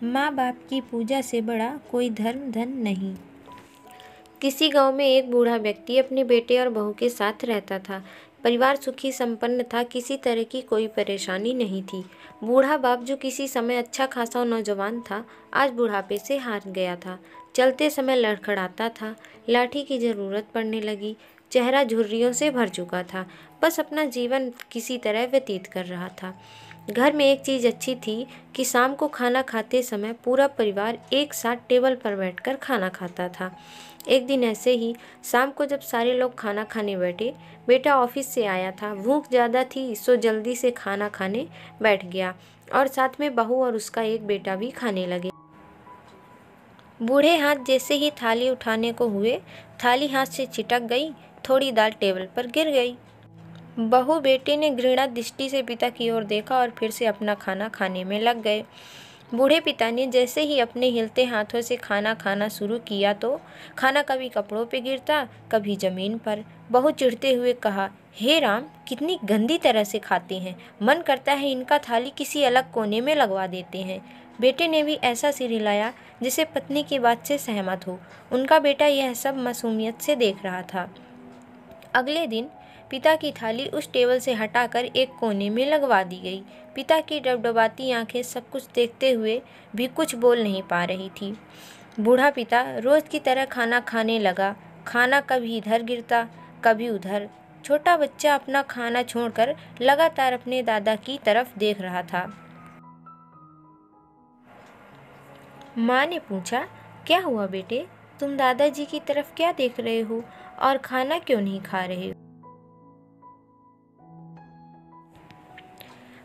माँ बाप की पूजा से बड़ा कोई धर्म धन नहीं। किसी गांव में एक बूढ़ा व्यक्ति अपने बेटे और बहू के साथ रहता था। परिवार सुखी संपन्न था, किसी तरह की कोई परेशानी नहीं थी। बूढ़ा बाप, जो किसी समय अच्छा खासा नौजवान था, आज बुढ़ापे से हार गया था। चलते समय लड़खड़ाता था, लाठी की जरूरत पड़ने लगी, चेहरा झुर्रियों से भर चुका था, बस अपना जीवन किसी तरह व्यतीत कर रहा था। घर में एक चीज़ अच्छी थी कि शाम को खाना खाते समय पूरा परिवार एक साथ टेबल पर बैठकर खाना खाता था। एक दिन ऐसे ही शाम को जब सारे लोग खाना खाने बैठे, बेटा ऑफिस से आया था, भूख ज़्यादा थी सो जल्दी से खाना खाने बैठ गया और साथ में बहू और उसका एक बेटा भी खाने लगे। बूढ़े हाथ जैसे ही थाली उठाने को हुए, थाली हाथ से चिटक गई, थोड़ी दाल टेबल पर गिर गई। बहू बेटे ने घृणा दृष्टि से पिता की ओर देखा और फिर से अपना खाना खाने में लग गए। बूढ़े पिता ने जैसे ही अपने हिलते हाथों से खाना खाना शुरू किया तो खाना कभी कपड़ों पे गिरता, कभी जमीन पर। बहू चिढ़ते हुए कहा, हे राम, कितनी गंदी तरह से खाते हैं, मन करता है इनका थाली किसी अलग कोने में लगवा देते हैं। बेटे ने भी ऐसा सिर हिलाया जिसे पत्नी की बात से सहमत हो। उनका बेटा यह सब मासूमियत से देख रहा था। अगले दिन पिता की थाली उस टेबल से हटाकर एक कोने में लगवा दी गई। पिता की डबडबाती आंखें सब कुछ देखते हुए भी कुछ बोल नहीं पा रही थी। बूढ़ा पिता रोज की तरह खाना खाने लगा। खाना कभी इधर गिरता, कभी उधर। छोटा बच्चा अपना खाना छोड़कर लगातार अपने दादा की तरफ देख रहा था। माँ ने पूछा, क्या हुआ बेटे, तुम दादाजी की तरफ क्या देख रहे हो और खाना क्यों नहीं खा रहे हो?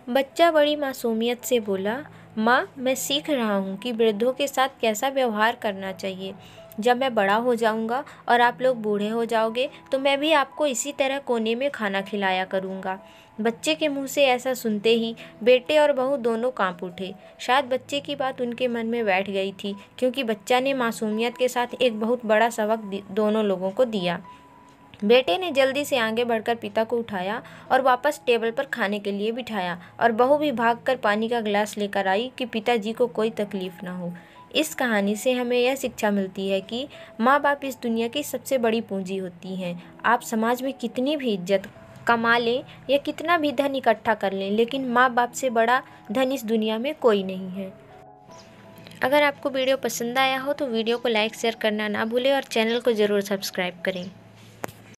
बच्चा बड़ी मासूमियत से बोला, माँ, मैं सीख रहा हूँ कि वृद्धों के साथ कैसा व्यवहार करना चाहिए। जब मैं बड़ा हो जाऊँगा और आप लोग बूढ़े हो जाओगे तो मैं भी आपको इसी तरह कोने में खाना खिलाया करूँगा। बच्चे के मुंह से ऐसा सुनते ही बेटे और बहू दोनों कांप उठे। शायद बच्चे की बात उनके मन में बैठ गई थी, क्योंकि बच्चा ने मासूमियत के साथ एक बहुत बड़ा सबक दोनों लोगों को दिया। बेटे ने जल्दी से आगे बढ़कर पिता को उठाया और वापस टेबल पर खाने के लिए बिठाया और बहू भी भागकर पानी का गिलास लेकर आई कि पिताजी को कोई तकलीफ ना हो। इस कहानी से हमें यह शिक्षा मिलती है कि माँ बाप इस दुनिया की सबसे बड़ी पूंजी होती हैं। आप समाज में कितनी भी इज्जत कमा लें या कितना भी धन इकट्ठा कर लें, लेकिन माँ बाप से बड़ा धन इस दुनिया में कोई नहीं है। अगर आपको वीडियो पसंद आया हो तो वीडियो को लाइक शेयर करना ना भूलें और चैनल को ज़रूर सब्सक्राइब करें।